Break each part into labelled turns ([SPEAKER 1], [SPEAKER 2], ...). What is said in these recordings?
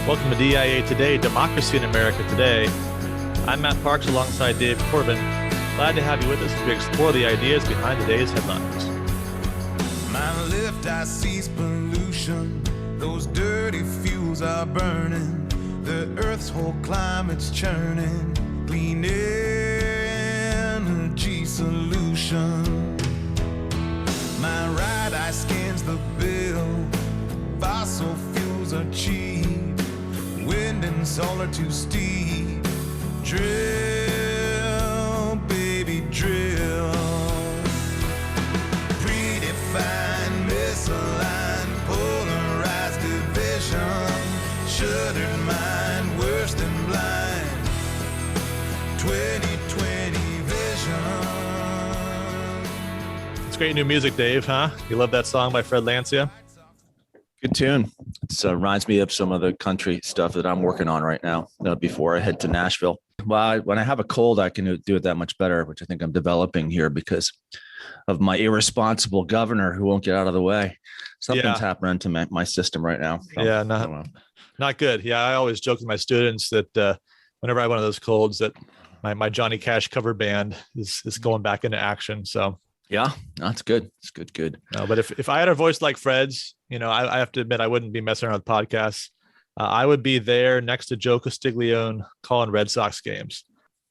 [SPEAKER 1] Welcome to DIA Today, Democracy in America Today. I'm Matt Parks alongside Dave Corbin. Glad to have you with us as we explore the ideas behind today's headlines.
[SPEAKER 2] My left eye sees pollution. Those dirty fuels are burning. The earth's whole climate's churning. Clean energy solution. My right eye scans the bill. Fossil fuels are cheap. Wind and solar too steep. Drill, baby, drill. Predefined, misaligned, polarized division. Shuttered mind, worse than blind. 2020 vision.
[SPEAKER 1] It's great new music, Dave, huh? You love that song by Fred Lancia?
[SPEAKER 3] Good tune. It reminds me of some of the country stuff that I'm working on right now before I head to Nashville. Well, when I have a cold, I can do it that much better, which I think I'm developing here because of my irresponsible governor who won't get out of the way. Something's happening to my system right now.
[SPEAKER 1] So, not good. Yeah, I always joke with my students that whenever I have one of those colds, that my Johnny Cash cover band is going back into action. So
[SPEAKER 3] yeah, that's good. It's good.
[SPEAKER 1] No, but if I had a voice like Fred's, I have to admit I wouldn't be messing around with podcasts. I would be there next to Joe Castiglione calling Red Sox games.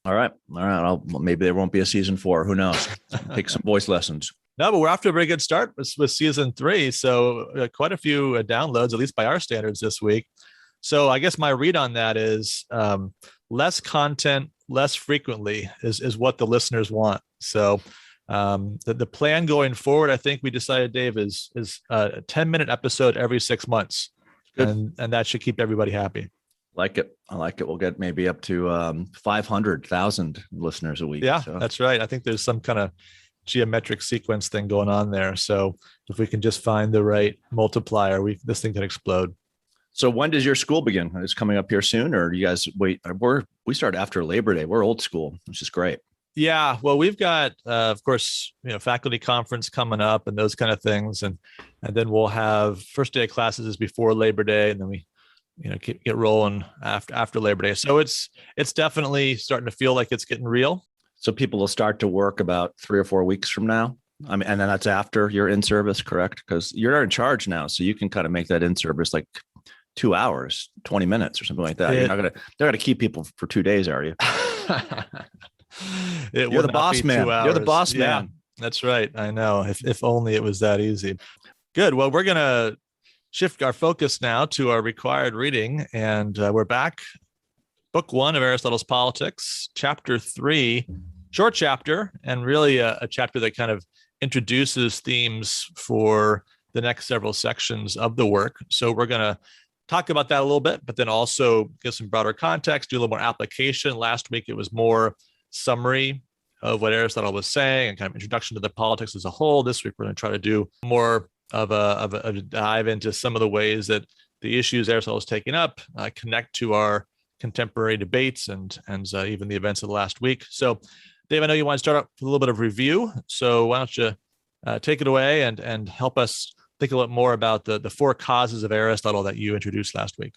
[SPEAKER 3] All right. Maybe there won't be a season 4. Who knows? Take some voice lessons.
[SPEAKER 1] No, but we're off to a very good start with season 3. So quite a few downloads, at least by our standards this week. So I guess my read on that is less content, less frequently is what the listeners want. So the plan going forward, I think we decided, Dave, is a 10-minute episode every 6 months. And that should keep everybody happy.
[SPEAKER 3] I like it. We'll get maybe up to 500,000 listeners a week.
[SPEAKER 1] Yeah,
[SPEAKER 3] so.
[SPEAKER 1] That's right. I think there's some kind of geometric sequence thing going on there. So if we can just find the right multiplier, this thing can explode.
[SPEAKER 3] So when does your school begin? It's coming up here soon, or do you guys wait? We start after Labor Day. We're old school, which is great.
[SPEAKER 1] Yeah, well, we've got, of course, faculty conference coming up and those kind of things, and then we'll have first day of classes is before Labor Day, and then we, get rolling after Labor Day. So it's definitely starting to feel like it's getting real.
[SPEAKER 3] So people will start to work about 3 or 4 weeks from now. I mean, and then that's after you're in service, correct? Because you're in charge now, so you can kind of make that in service like 2 hours, 20 minutes, or something like that. You're not gonna keep people for 2 days, are you?
[SPEAKER 1] You're the boss man.
[SPEAKER 3] You're the boss man.
[SPEAKER 1] That's right. I know. If only it was that easy. Good. Well, we're going to shift our focus now to our required reading. And we're back. Book 1 of Aristotle's Politics, chapter 3, short chapter, and really a chapter that kind of introduces themes for the next several sections of the work. So we're going to talk about that a little bit, but then also give some broader context, do a little more application. Last week, it was more summary of what Aristotle was saying and kind of introduction to the politics as a whole. This week, we're going to try to do more of a dive into some of the ways that the issues Aristotle is taking up connect to our contemporary debates and even the events of the last week. So, Dave, I know you want to start out with a little bit of review. So why don't you take it away and help us think a little more about the 4 causes of Aristotle that you introduced last week.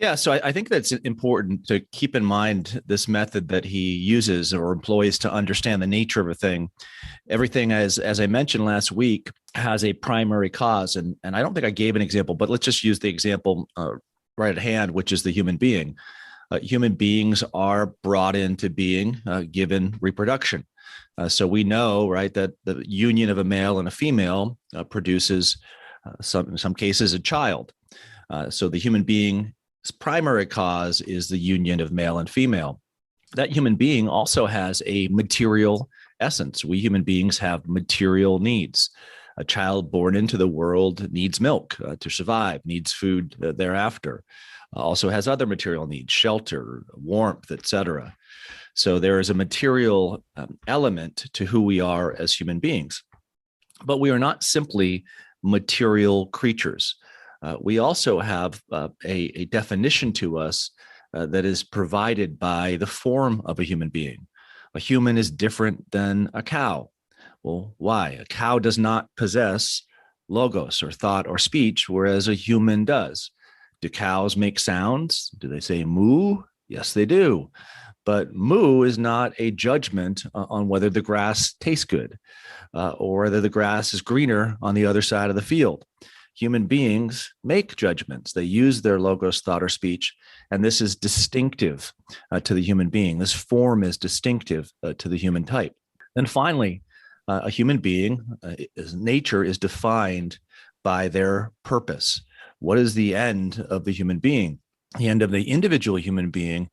[SPEAKER 3] Yeah, so I think that's important to keep in mind this method that he uses or employs to understand the nature of a thing. Everything, as I mentioned last week, has a primary cause. And I don't think I gave an example, but let's just use the example right at hand, which is the human being. Human beings are brought into being given reproduction. So we know, right, that the union of a male and a female produces, in some cases, a child. So the human being's primary cause is the union of male and female. That human being also has a material essence. We human beings have material needs. A child born into the world needs milk to survive, needs food thereafter. Also has other material needs, shelter, warmth, etc. So there is a material element to who we are as human beings. But we are not simply material creatures. We also have a definition to us that is provided by the form of a human being. A human is different than a cow. Well, why? A cow does not possess logos or thought or speech, whereas a human does. Do cows make sounds? Do they say moo? Yes, they do. But moo is not a judgment on whether the grass tastes good or whether the grass is greener on the other side of the field. Human beings make judgments. They use their logos, thought, or speech, and this is distinctive to the human being. This form is distinctive to the human type. And finally, a human being, nature is defined by their purpose. What is the end of the human being? The end of the individual human being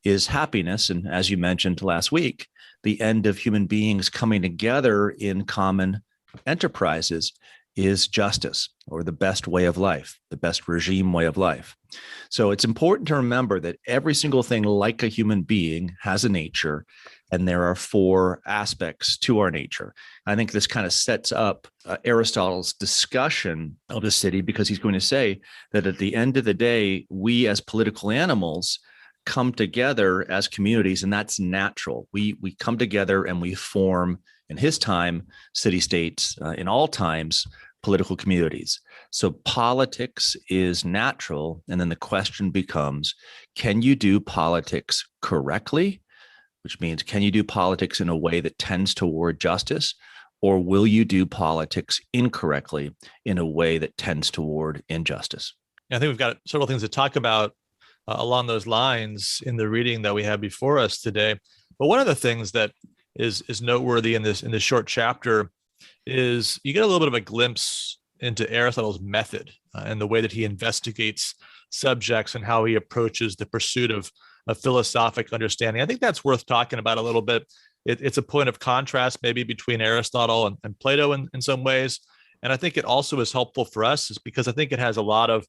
[SPEAKER 3] is happiness. And as you mentioned last week, the end of human beings coming together in common enterprises is justice, or the best way of life, the best regime way of life. So it's important to remember that every single thing like a human being has a nature, and there are four aspects to our nature. I think this kind of sets up Aristotle's discussion of the city, because he's going to say that at the end of the day, we as political animals come together as communities, and that's natural. We come together and we form, in his time, city-states, in all times, political communities. So politics is natural. And then the question becomes, can you do politics correctly? Which means, can you do politics in a way that tends toward justice? Or will you do politics incorrectly in a way that tends toward injustice?
[SPEAKER 1] I think we've got several things to talk about along those lines in the reading that we have before us today. But one of the things that is noteworthy in this short chapter is you get a little bit of a glimpse into Aristotle's method and the way that he investigates subjects and how he approaches the pursuit of philosophic understanding. I think that's worth talking about a little bit. It's a point of contrast maybe between Aristotle and Plato in some ways. And I think it also is helpful for us because I think it has a lot of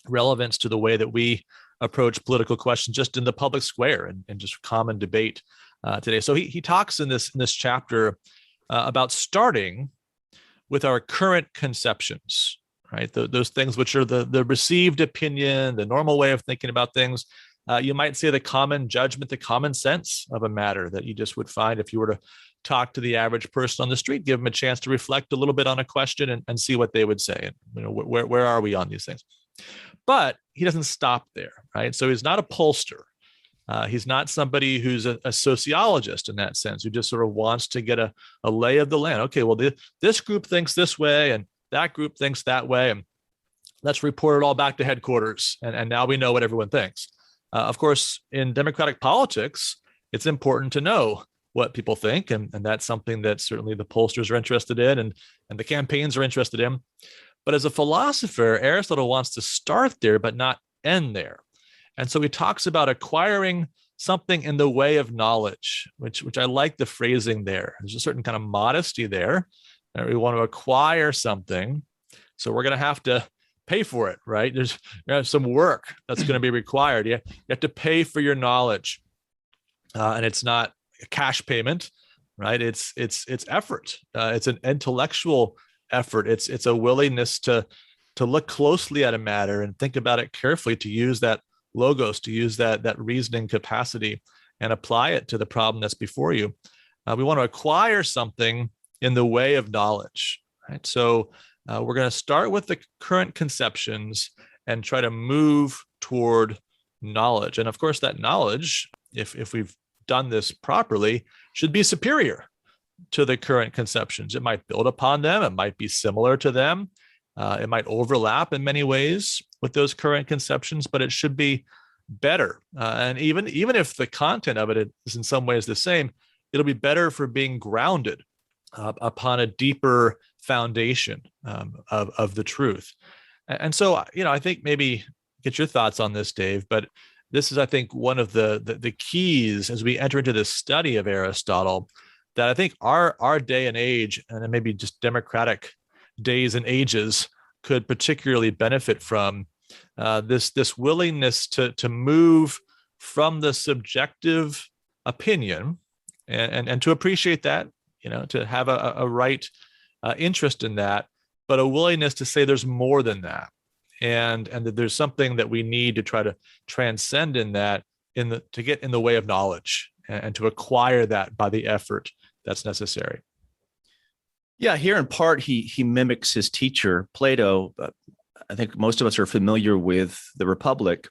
[SPEAKER 1] relevance to the way that we approach political questions just in the public square and just common debate today. So he talks in this chapter about starting with our current conceptions, right? Those things which are the received opinion, the normal way of thinking about things. You might say the common judgment, the common sense of a matter that you just would find if you were to talk to the average person on the street, give them a chance to reflect a little bit on a question and see what they would say. And where are we on these things? But he doesn't stop there, right? So he's not a pollster. He's not somebody who's a sociologist in that sense, who just sort of wants to get a lay of the land. Okay, well, this group thinks this way and that group thinks that way. And let's report it all back to headquarters. And now we know what everyone thinks. Of course, in democratic politics, it's important to know what people think. And that's something that certainly the pollsters are interested in and the campaigns are interested in. But as a philosopher, Aristotle wants to start there, but not end there. And so he talks about acquiring something in the way of knowledge, which I like the phrasing there. There's a certain kind of modesty there. We want to acquire something. So we're going to have to pay for it, right? There's some work that's going to be required. You have to pay for your knowledge. And it's not a cash payment, right? It's effort. It's an intellectual effort. It's a willingness to look closely at a matter and think about it carefully, to use that logos, to use that reasoning capacity and apply it to the problem that's before you. We want to acquire something in the way of knowledge, right? So we're going to start with the current conceptions and try to move toward knowledge. And of course, that knowledge, if we've done this properly, should be superior to the current conceptions. It might build upon them. It might be similar to them. It might overlap in many ways with those current conceptions, but it should be better. And even if the content of it is in some ways the same, it'll be better for being grounded upon a deeper foundation of the truth. And so, I think maybe get your thoughts on this, Dave, but this is, I think, one of the keys as we enter into this study of Aristotle that I think our day and age, and maybe just democratic days and ages, could particularly benefit from this willingness to move from the subjective opinion and to appreciate that, to have a right interest in that, but a willingness to say there's more than that, and that there's something that we need to try to transcend in that, to get in the way of knowledge and to acquire that by the effort that's necessary. Yeah,
[SPEAKER 3] here in part, he mimics his teacher, Plato, I think most of us are familiar with the Republic.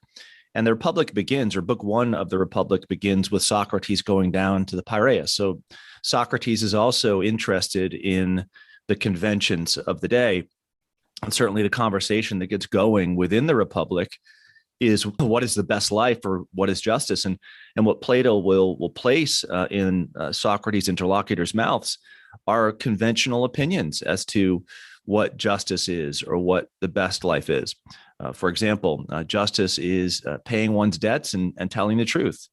[SPEAKER 3] And the Republic begins, or book one of the Republic begins with Socrates going down to the Piraeus. So Socrates is also interested in the conventions of the day. And certainly the conversation that gets going within the Republic is what is the best life, or what is justice? And what Plato will place in Socrates' interlocutors' mouths are conventional opinions as to what justice is or what the best life is. For example, justice is paying one's debts and telling the truth,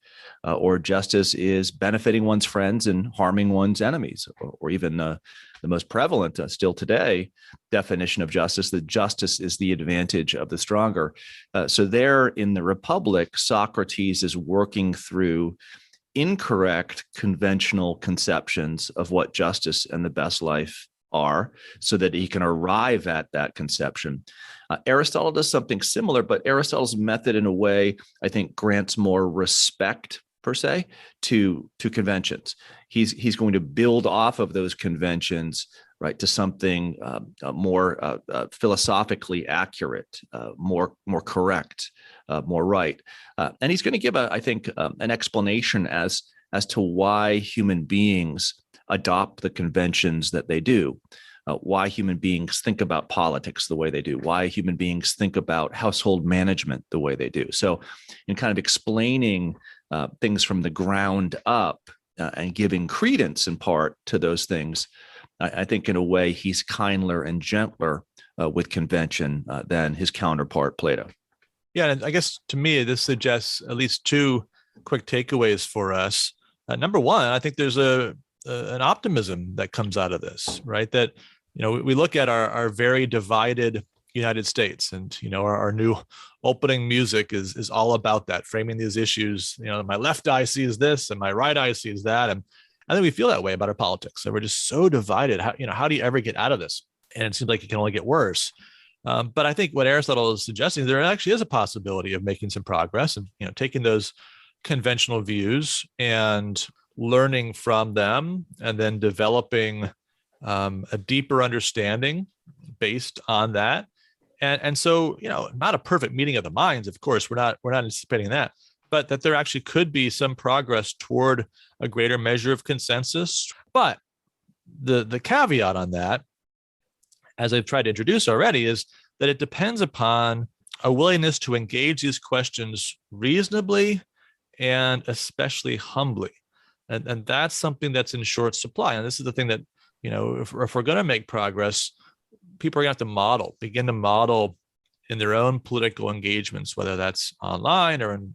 [SPEAKER 3] or justice is benefiting one's friends and harming one's enemies, or even the most prevalent still today definition of justice, that justice is the advantage of the stronger. So there in the Republic, Socrates is working through incorrect conventional conceptions of what justice and the best life are, so that he can arrive at that conception. Aristotle does something similar, but Aristotle's method, in a way, I think, grants more respect, per se, to conventions. He's going to build off of those conventions, right, to something more philosophically accurate, more correct, more right, and he's going to give I think, an explanation as to why human beings adopt the conventions that they do, why human beings think about politics the way they do, why human beings think about household management the way they do. So in kind of explaining things from the ground up and giving credence in part to those things, I think in a way he's kinder and gentler with convention than his counterpart Plato.
[SPEAKER 1] Yeah, and I guess to me, this suggests at least two quick takeaways for us. Number one, I think there's an optimism that comes out of this, right? That, we look at our very divided United States, and, our new opening music is all about that, framing these issues. My left eye sees this and my right eye sees that. And I think we feel that way about our politics. So we're just so divided. How do you ever get out of this? And it seems like it can only get worse. But I think what Aristotle is suggesting, there actually is a possibility of making some progress and, taking those conventional views and learning from them, and then developing a deeper understanding based on that. And so, not a perfect meeting of the minds, of course, we're not anticipating that, but that there actually could be some progress toward a greater measure of consensus. But the caveat on that, as I've tried to introduce already, is that it depends upon a willingness to engage these questions reasonably and especially humbly. And that's something that's in short supply. And this is the thing that, if we're going to make progress, people are going to have to begin to model in their own political engagements, whether that's online or in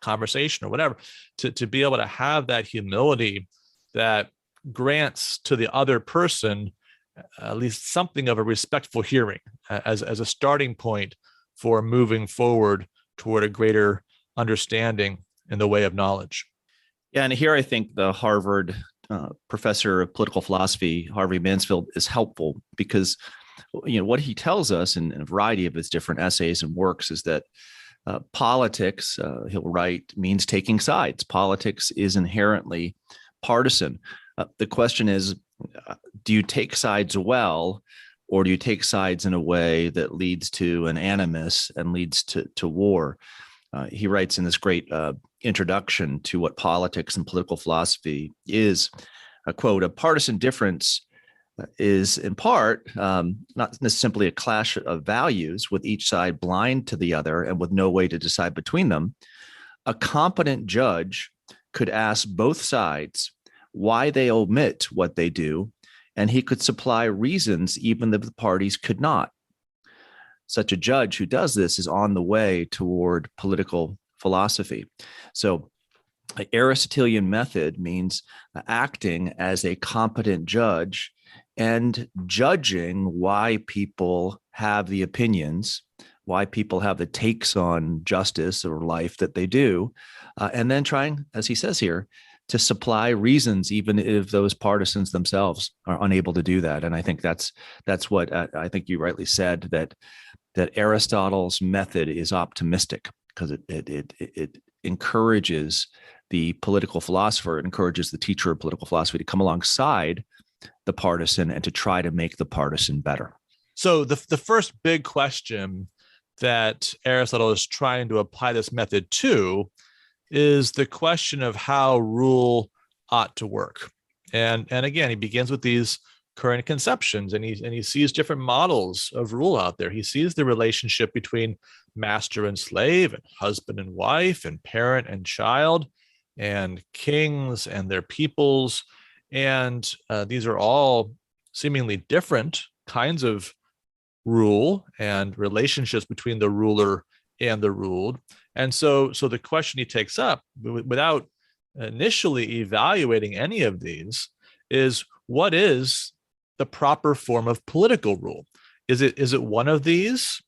[SPEAKER 1] conversation or whatever, to be able to have that humility that grants to the other person at least something of a respectful hearing as a starting point for moving forward toward a greater understanding in the way of knowledge.
[SPEAKER 3] Yeah, and here I think the Harvard professor of political philosophy, Harvey Mansfield, is helpful because, what he tells us in a variety of his different essays and works is that politics, he'll write, means taking sides. Politics is inherently partisan. The question is, do you take sides well, or do you take sides in a way that leads to an animus and leads to war? He writes in this great introduction to what politics and political philosophy is, a quote, "A partisan difference is in part not simply a clash of values with each side blind to the other and with no way to decide between them. A competent judge could ask both sides why they omit what they do, and he could supply reasons even if the parties could not. Such a judge who does this is on the way toward political philosophy." So the Aristotelian method means acting as a competent judge and judging why people have the opinions, why people have the takes on justice or life that they do, and then trying, as he says here, to supply reasons, even if those partisans themselves are unable to do that. And I think that's what I think you rightly said, that Aristotle's method is optimistic because it encourages the political philosopher, it encourages the teacher of political philosophy to come alongside the partisan and to try to make the partisan better.
[SPEAKER 1] So the first big question that Aristotle is trying to apply this method to is the question of how rule ought to work. And again, he begins with these current conceptions, and he sees different models of rule out there. He sees the relationship between master and slave, and husband and wife, and parent and child, and kings and their peoples. And these are all seemingly different kinds of rule and relationships between the ruler and the ruled. And so the question he takes up, without initially evaluating any of these, is what is the proper form of political rule? Is it one of these?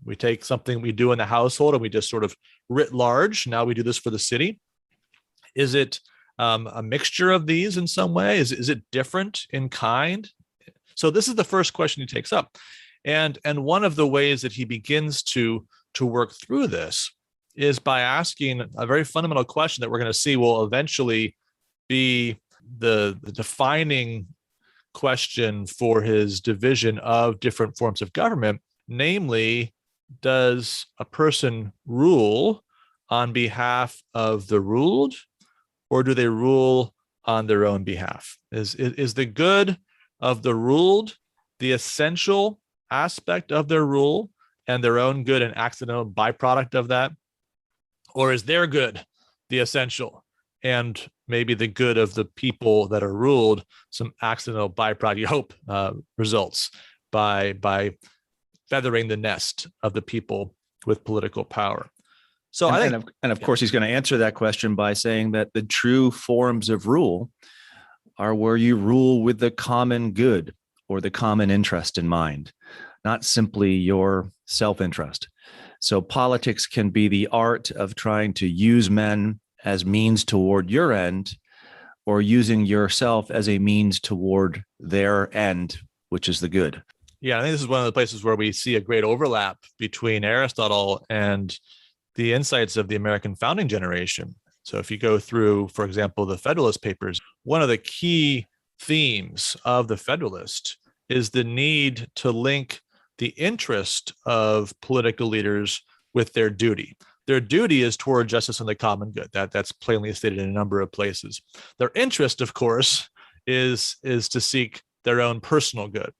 [SPEAKER 1] We take something we do in the household and we just sort of writ large. Now we do this for the city. Is it a mixture of these in some way? Is it different in kind? So this is the first question he takes up. And one of the ways that he begins to work through this is by asking a very fundamental question that we're going to see will eventually be the defining question for his division of different forms of government. Namely, does a person rule on behalf of the ruled, or do they rule on their own behalf? Is the good of the ruled the essential aspect of their rule, and their own good an accidental byproduct of that? Or is their good the essential, and maybe the good of the people that are ruled some accidental byproduct, you hope, results by feathering the nest of the people with political power? So
[SPEAKER 3] of course, he's going to answer that question by saying that the true forms of rule are where you rule with the common good or the common interest in mind, not simply your self-interest. So politics can be the art of trying to use men as means toward your end, or using yourself as a means toward their end, which is the good.
[SPEAKER 1] Yeah, I think this is one of the places where we see a great overlap between Aristotle and the insights of the American founding generation. So if you go through, for example, the Federalist Papers, one of the key themes of the Federalist is the need to link the interest of political leaders with their duty. Their duty is toward justice and the common good. That's plainly stated in a number of places. Their interest, of course, is to seek their own personal good.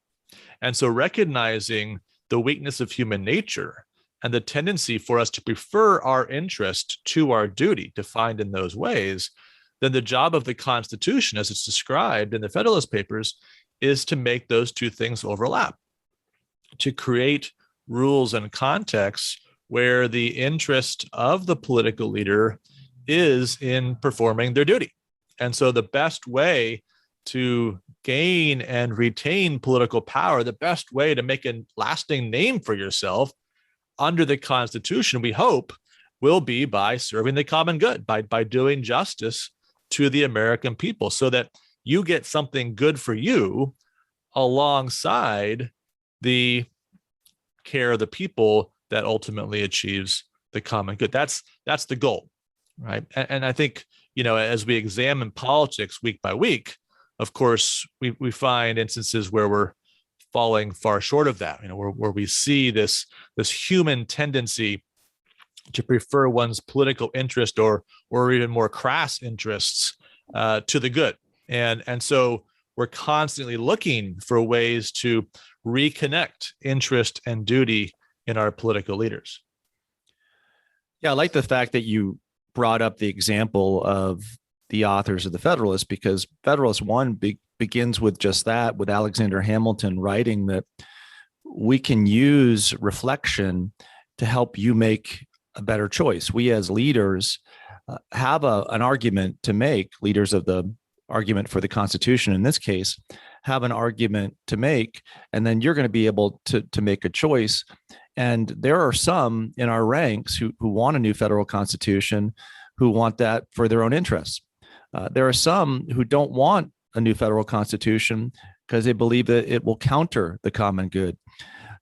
[SPEAKER 1] And so recognizing the weakness of human nature and the tendency for us to prefer our interest to our duty, defined in those ways, then the job of the Constitution, as it's described in the Federalist Papers, is to make those two things overlap, to create rules and contexts where the interest of the political leader is in performing their duty. And so the best way to gain and retain political power, the best way to make a lasting name for yourself under the Constitution, we hope, will be by serving the common good, by doing justice to the American people, so that you get something good for you alongside the care of the people that ultimately achieves the common good. That's the goal, right? And I think, as we examine politics week by week, of course, we find instances where we're falling far short of that, where we see this human tendency to prefer one's political interest or even more crass interests to the good. And so we're constantly looking for ways to reconnect interest and duty in our political leaders.
[SPEAKER 3] Yeah, I like the fact that you brought up the example of the authors of the Federalist, because Federalist 1 begins with just that, with Alexander Hamilton writing that we can use reflection to help you make a better choice. We as leaders have an argument to make, leaders of the argument for the Constitution in this case, have an argument to make, and then you're going to be able to make a choice. And there are some in our ranks who want a new federal constitution, who want that for their own interests. There are some who don't want a new federal constitution because they believe that it will counter the common good.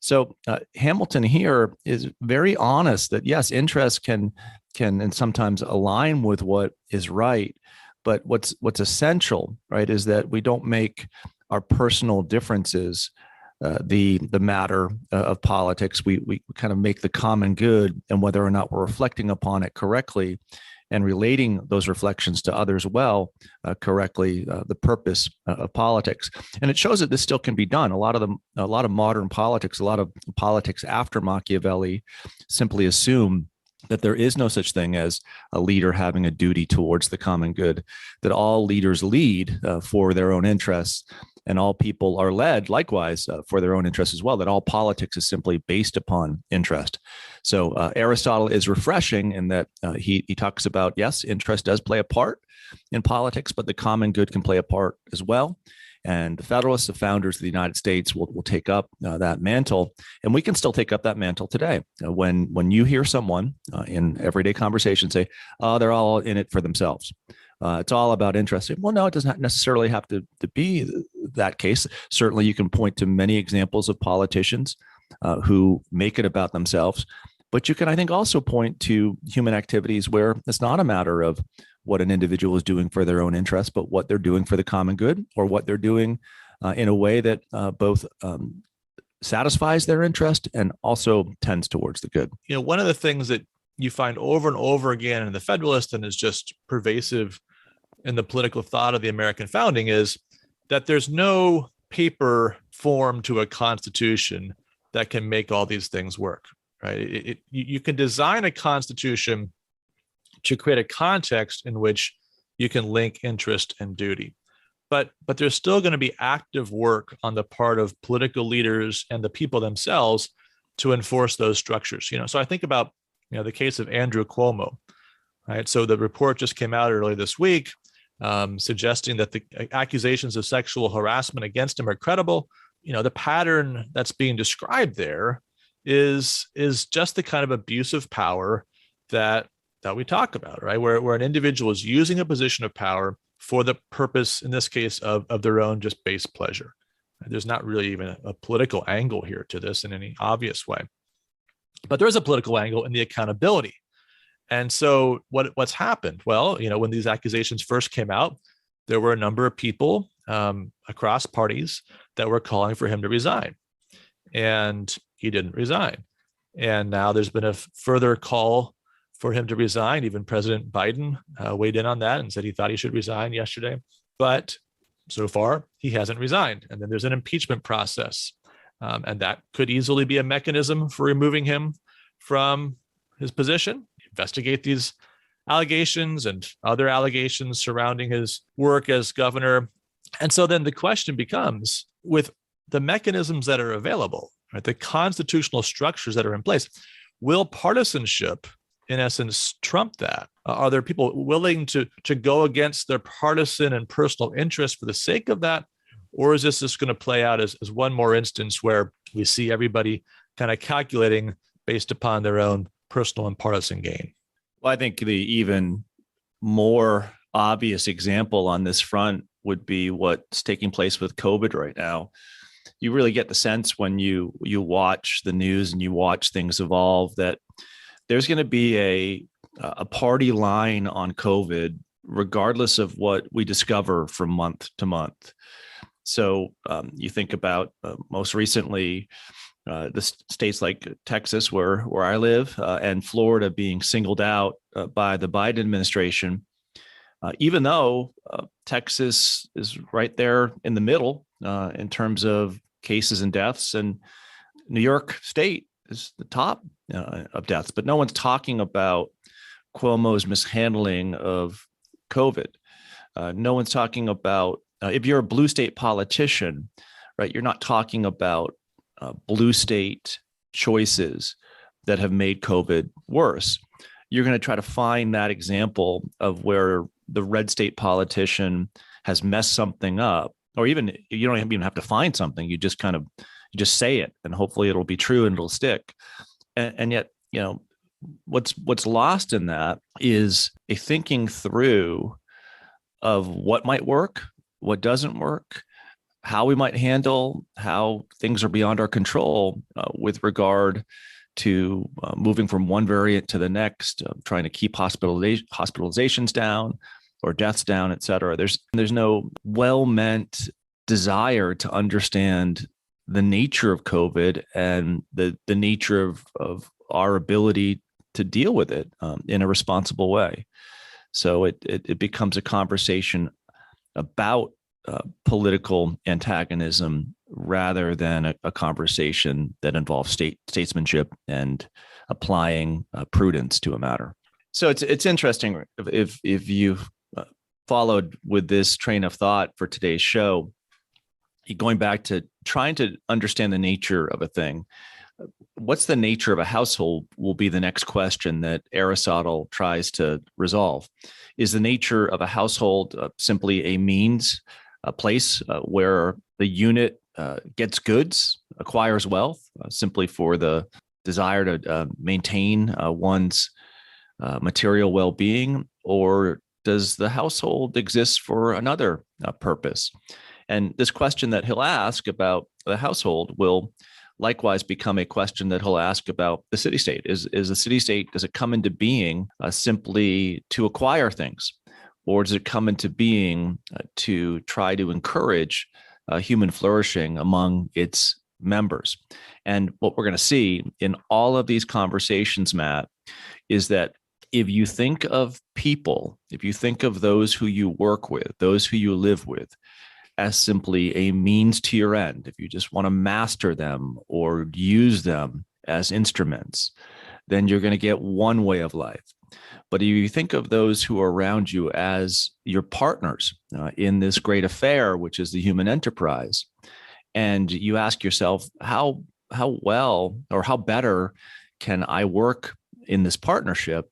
[SPEAKER 3] So Hamilton here is very honest that yes, interest can and sometimes align with what is right, but what's essential, right, is that we don't make our personal differences the matter of politics. We kind of make the common good, and whether or not we're reflecting upon it correctly and relating those reflections to others correctly, the purpose of politics. And it shows that this still can be done. A lot of modern politics, a lot of politics after Machiavelli simply assume that there is no such thing as a leader having a duty towards the common good, that all leaders lead for their own interests, and all people are led likewise for their own interests as well, that all politics is simply based upon interest. So Aristotle is refreshing in that he talks about, yes, interest does play a part in politics, but the common good can play a part as well. And the Federalists, the founders of the United States, will take up that mantle, and we can still take up that mantle today. When you hear someone in everyday conversation say, "Oh, they're all in it for themselves," it's all about interest. Well, no, it doesn't necessarily have to be that case. Certainly, you can point to many examples of politicians who make it about themselves, but you can, I think, also point to human activities where it's not a matter of what an individual is doing for their own interest, but what they're doing for the common good, or what they're doing in a way that both satisfies their interest and also tends towards the good.
[SPEAKER 1] You know, one of the things that you find over and over again in the Federalist, and is just pervasive in the political thought of the American founding, is that there's no paper form to a constitution that can make all these things work, right? You can design a constitution to create a context in which you can link interest and duty. But there's still going to be active work on the part of political leaders and the people themselves to enforce those structures. You know, so I think about, the case of Andrew Cuomo, right? So the report just came out earlier this week, suggesting that the accusations of sexual harassment against him are credible. You know, the pattern that's being described there is just the kind of abuse of power that we talk about, right? Where an individual is using a position of power for the purpose, in this case, of their own just base pleasure. There's not really even a political angle here to this in any obvious way. But there is a political angle in the accountability. And so what's happened? Well, when these accusations first came out, there were a number of people across parties that were calling for him to resign. And he didn't resign. And now there's been a further call for him to resign. Even President Biden weighed in on that and said he thought he should resign yesterday. But so far, he hasn't resigned. And then there's an impeachment process. And that could easily be a mechanism for removing him from his position. Investigate these allegations and other allegations surrounding his work as governor. And so then the question becomes, with the mechanisms that are available, right, the constitutional structures that are in place, will partisanship, in essence, trump that? Are there people willing to go against their partisan and personal interests for the sake of that? Or is this just going to play out as one more instance where we see everybody kind of calculating based upon their own personal and partisan gain?
[SPEAKER 3] Well, I think the even more obvious example on this front would be what's taking place with COVID right now. You really get the sense when you watch the news and you watch things evolve that there's going to be a party line on COVID, regardless of what we discover from month to month. So you think about most recently the states like Texas, where I live, and Florida being singled out by the Biden administration, even though Texas is right there in the middle in terms of cases and deaths, and New York State is the top of deaths. But no one's talking about Cuomo's mishandling of COVID. No one's talking about, if you're a blue state politician, right, you're not talking about blue state choices that have made COVID worse. You're going to try to find that example of where the red state politician has messed something up, or even you don't even have to find something. You just say it, and hopefully it'll be true and it'll stick. And yet, what's lost in that is a thinking through of what might work, what doesn't work, how we might handle how things are beyond our control with regard to moving from one variant to the next, trying to keep hospitalizations down or deaths down, et cetera. There's no well-meant desire to understand the nature of COVID and the nature of our ability to deal with it in a responsible way. So it becomes a conversation about political antagonism rather than a conversation that involves statesmanship and applying prudence to a matter. So it's interesting if you've followed with this train of thought for today's show, going back to trying to understand the nature of a thing. What's the nature of a household will be the next question that Aristotle tries to resolve. Is the nature of a household simply a means, a place where the unit gets goods, acquires wealth, simply for the desire to maintain one's material well-being, or does the household exist for another purpose? And this question that he'll ask about the household will likewise become a question that he'll ask about the city-state. Is the city-state, does it come into being simply to acquire things? Or does it come into being to try to encourage human flourishing among its members? And what we're going to see in all of these conversations, Matt, is that if you think of people, if you think of those who you work with, those who you live with, as simply a means to your end, if you just want to master them or use them as instruments, then you're going to get one way of life. But if you think of those who are around you as your partners in this great affair, which is the human enterprise, and you ask yourself, how well or how better can I work in this partnership,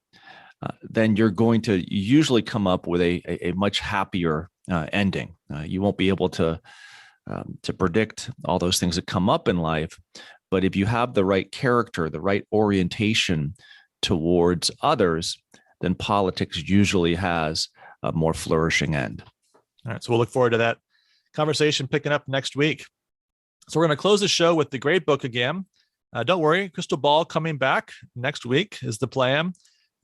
[SPEAKER 3] then you're going to usually come up with a much happier ending. You won't be able to predict all those things that come up in life, but if you have the right character, the right orientation towards others, then politics usually has a more flourishing end.
[SPEAKER 1] All right, so we'll look forward to that conversation picking up next week. So we're going to close the show with the Gradebook again. Don't worry, Crystal Ball coming back next week is the plan.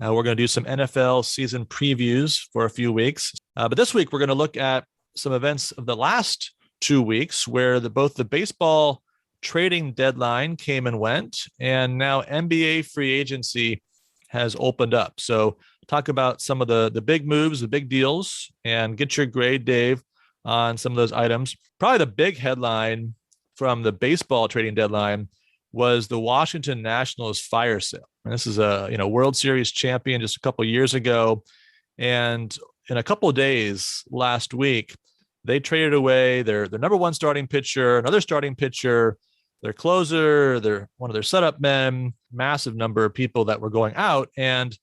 [SPEAKER 1] We're going to do some NFL season previews for a few weeks. But this week, we're going to look at some events of the last 2 weeks where both the baseball trading deadline came and went, and now NBA free agency has opened up. So talk about some of the big moves, the big deals, and get your grade, Dave, on some of those items. Probably the big headline from the baseball trading deadline was the Washington Nationals fire sale. And this is a World Series champion just a couple of years ago. And in a couple of days last week, they traded away their number one starting pitcher, another starting pitcher, their closer, one of their setup men, massive number of people that were going out, and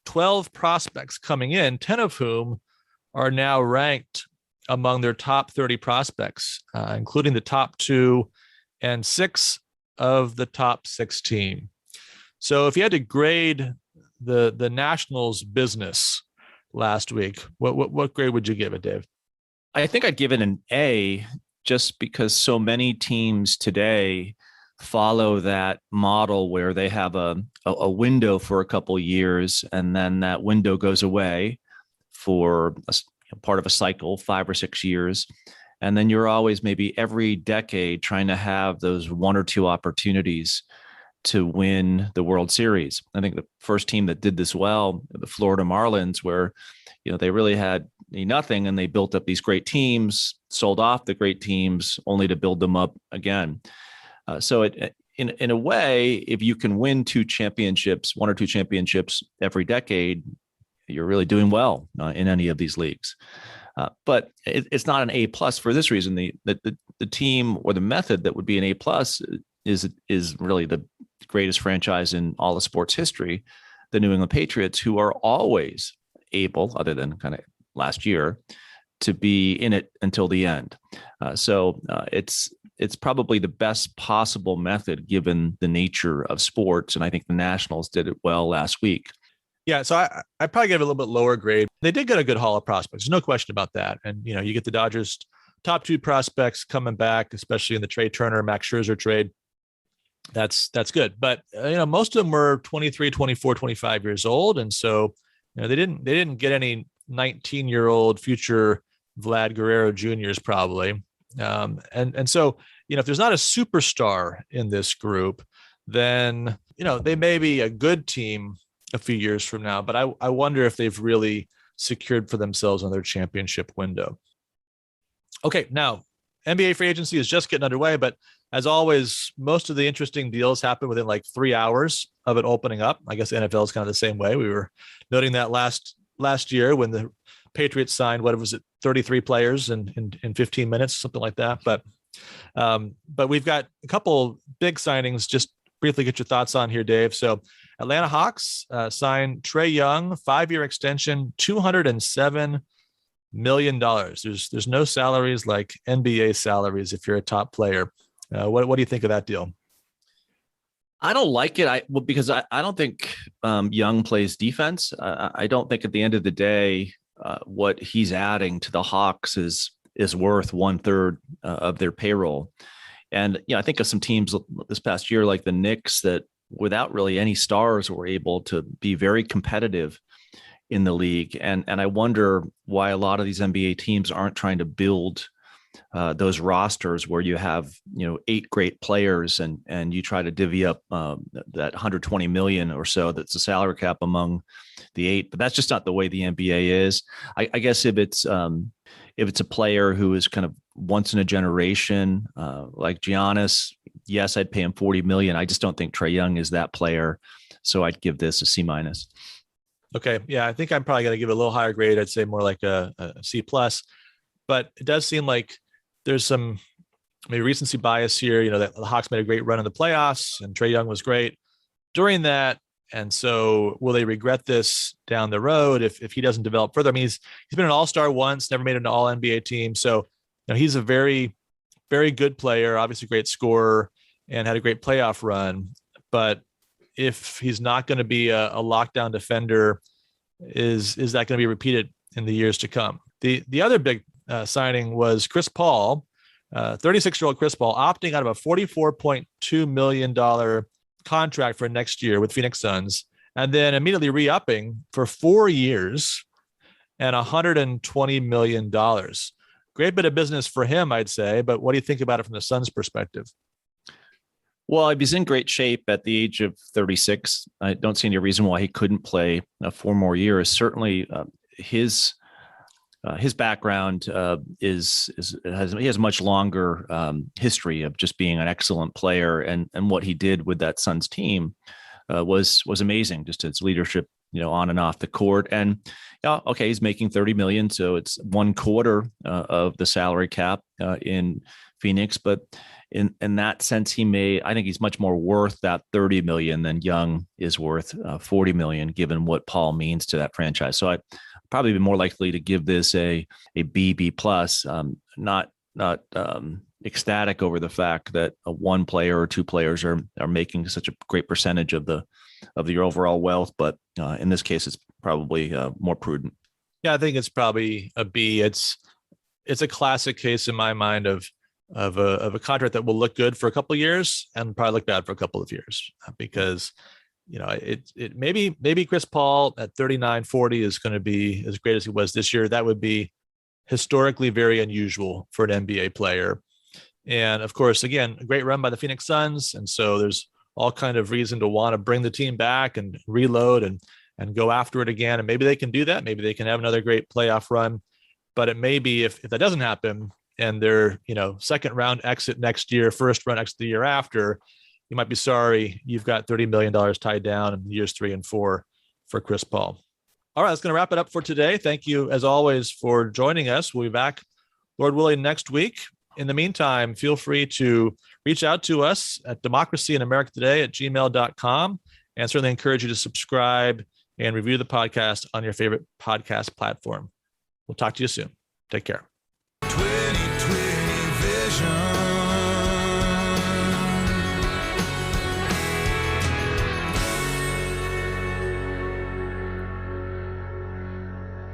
[SPEAKER 1] 12 prospects coming in, 10 of whom are now ranked among their top 30 prospects, including the top 2 and 6 of the top 16. So if you had to grade the Nationals business last week, what grade would you give it, Dave?
[SPEAKER 3] I think I'd give it an A, just because so many teams today follow that model where they have a window for a couple of years, and then that window goes away for part of a cycle, 5 or 6 years. And then you're always maybe every decade trying to have those 1 or 2 opportunities to win the World Series. I think the first team that did this well, the Florida Marlins, where they really had nothing and they built up these great teams, sold off the great teams only to build them up again. So in a way, if you can win 2 championships, 1 or 2 championships every decade, you're really doing well in any of these leagues. But it's not an A plus for this reason. The team or the method that would be an A plus is really the greatest franchise in all of sports history, the New England Patriots, who are always able, other than kind of last year, to be in it until the end. So it's probably the best possible method given the nature of sports. And I think the Nationals did it well last week.
[SPEAKER 1] Yeah, so I probably gave it a little bit lower grade. They did get a good haul of prospects. There's no question about that. And, you get the Dodgers' top 2 prospects coming back, especially in the Trey Turner, Max Scherzer trade. That's good. But, most of them were 23, 24, 25 years old. And so, they didn't get any 19-year-old future Vlad Guerrero Juniors probably. And so, if there's not a superstar in this group, then, they may be a good team a few years from now, but I wonder if they've really secured for themselves another championship window. Okay, now NBA free agency is just getting underway, but as always, most of the interesting deals happen within like 3 hours of it opening up. I guess NFL is kind of the same way. We were noting that last year when the Patriots signed, what was it, 33 players in 15 minutes, something like that. But we've got a couple big signings. Just briefly get your thoughts on here, Dave. So Atlanta Hawks signed Trae Young, 5-year extension, $207 million. There's no salaries like NBA salaries if you're a top player. What do you think of that deal?
[SPEAKER 3] I don't like it. Because I don't think Young plays defense. I don't think at the end of the day, what he's adding to the Hawks is worth 1/3 of their payroll. And I think of some teams this past year, like the Knicks, that without really any stars were able to be very competitive in the league. And I wonder why a lot of these NBA teams aren't trying to build those rosters where you have 8 great players and you try to divvy up that 120 million or so that's the salary cap among the 8. But that's just not the way the NBA is. I guess if it's a player who is kind of once in a generation, like Giannis, yes, I'd pay him 40 million. I just don't think Trae Young is that player, so I'd give this a C-.
[SPEAKER 1] Okay, yeah, I think I'm probably going to give it a little higher grade. I'd say more like a C+. But it does seem like there's some maybe recency bias here. That the Hawks made a great run in the playoffs and Trae Young was great during that. And so will they regret this down the road if he doesn't develop further? I mean, he's been an all-star once, never made an all-NBA team. So he's a very, very good player, obviously great scorer, and had a great playoff run. But if he's not going to be a lockdown defender, is that going to be repeated in the years to come? The other big signing was Chris Paul, 36-year-old Chris Paul, opting out of a $44.2 million contract for next year with Phoenix Suns, and then immediately re-upping for 4 years and $120 million. Great bit of business for him, I'd say. But what do you think about it from the Suns' perspective?
[SPEAKER 3] Well, he's in great shape at the age of 36. I don't see any reason why he couldn't play 4 more years. Certainly, his background he has much longer history of just being an excellent player, and what he did with that Suns team was amazing. Just his leadership, on and off the court. And okay, he's making $30 million, so it's 1/4 of the salary cap in Phoenix. But in that sense, I think he's much more worth that $30 million than Young is worth $40 million, given what Paul means to that franchise. So I'd probably be more likely to give this a B+, not ecstatic over the fact that one player or 2 players are making such a great percentage of your overall wealth. But in this case, it's probably more prudent.
[SPEAKER 1] Yeah, I think it's probably a B. It's a classic case in my mind of a contract that will look good for a couple of years and probably look bad for a couple of years, because it maybe Chris Paul at 39, 40 is going to be as great as he was this year. That would be historically very unusual for an NBA player. And of course, again, a great run by the Phoenix Suns. And so there's all kind of reason to want to bring the team back and reload and go after it again. And maybe they can do that. Maybe they can have another great playoff run. But it may be if that doesn't happen and their second round exit next year, first round exit the year after, you might be sorry you've got $30 million tied down in years 3 and 4 for Chris Paul. All right, that's going to wrap it up for today. Thank you, as always, for joining us. We'll be back, Lord willing, next week. In the meantime, feel free to reach out to us at democracyinamericatoday@gmail.com, and certainly encourage you to subscribe and review the podcast on your favorite podcast platform. We'll talk to you soon. Take care.